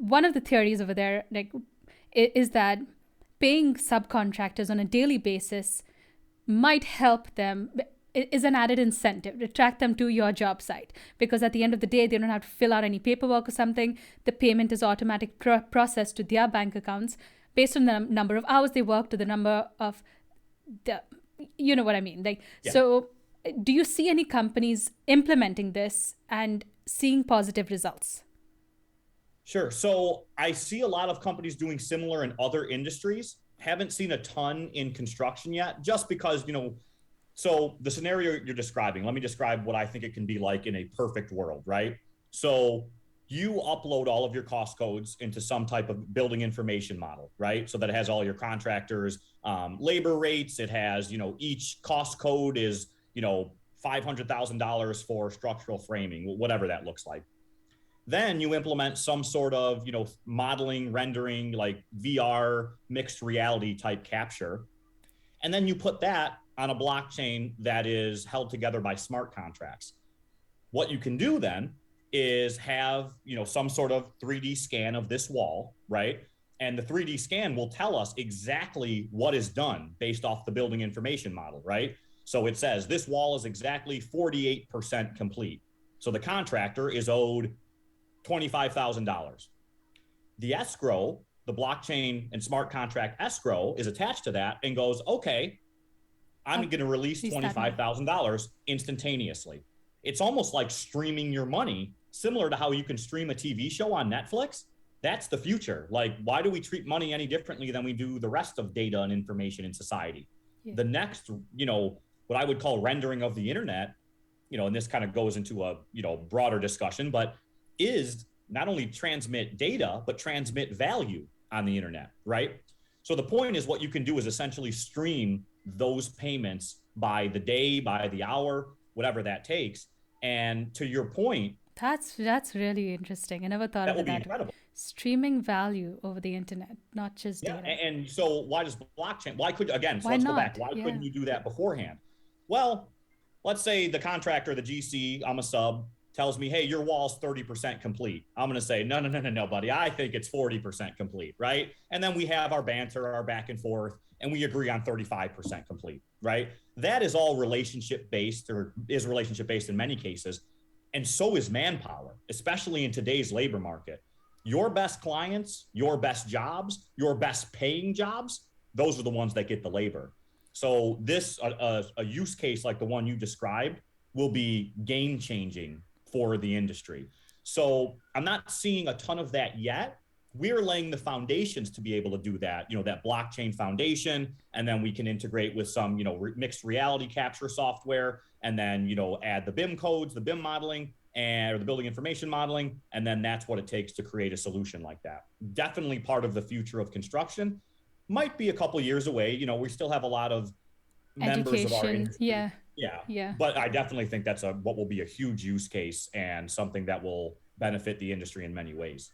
one of the theories over there, like, is that paying subcontractors on a daily basis might help them, is an added incentive to attract them to your job site, because at the end of the day they don't have to fill out any paperwork or something. The payment is automatic processed to their bank accounts based on the number of hours they work, to the number of the, you know what I mean, like, Yeah. so do you see any companies implementing this and seeing positive results? Sure. So I see a lot of companies doing similar in other industries. Haven't seen a ton in construction yet, just because, so the scenario you're describing, let me describe what I think it can be like in a perfect world, right? So you upload all of your cost codes into some type of building information model, right? So that it has all your contractors, labor rates. It has, each cost code is, $500,000 for structural framing, whatever that looks like. Then you implement some sort of, modeling, rendering, like VR, mixed reality type capture. And then you put that on a blockchain that is held together by smart contracts. What you can do then is have, some sort of 3D scan of this wall, right? And the 3D scan will tell us exactly what is done based off the building information model, right? So it says this wall is exactly 48% complete. So the contractor is owed $25,000. The escrow, the blockchain and smart contract escrow, is attached to that and goes, okay, I'm going to release $25,000 instantaneously. It's almost like streaming your money, similar to how you can stream a TV show on Netflix. That's the future. Like, why do we treat money any differently than we do the rest of data and information in society? Yeah. The next, what I would call rendering of the internet, and this kind of goes into a, broader discussion, but is not only transmit data, but transmit value on the internet, right? So the point is, what you can do is essentially stream those payments by the day, by the hour, whatever that takes. And to your point, that's really interesting. I never thought that of would be that. incredible. Streaming value over the internet, not just data. And so why does blockchain, why let's not? go back. Why couldn't you do that beforehand? Well, let's say the contractor, the GC, I'm a sub, tells me, hey, your wall's 30% complete. I'm going to say, no, buddy. I think it's 40% complete, right? And then we have our banter, our back and forth, and we agree on 35% complete, right? That is all relationship-based, or is relationship-based in many cases. And so is manpower, especially in today's labor market. Your best clients, your best jobs, your best paying jobs, those are the ones that get the labor. So this, a use case like the one you described, will be game-changing for the industry. So I'm not seeing a ton of that yet. We're laying the foundations to be able to do that, that blockchain foundation, and then we can integrate with some, mixed reality capture software, and then, add the BIM codes, the BIM modeling, or the building information modeling, and then that's what it takes to create a solution like that. Definitely part of the future of construction. Might be a couple years away. We still have a lot of members of our industry. Yeah. But I definitely think that's what will be a huge use case and something that will benefit the industry in many ways.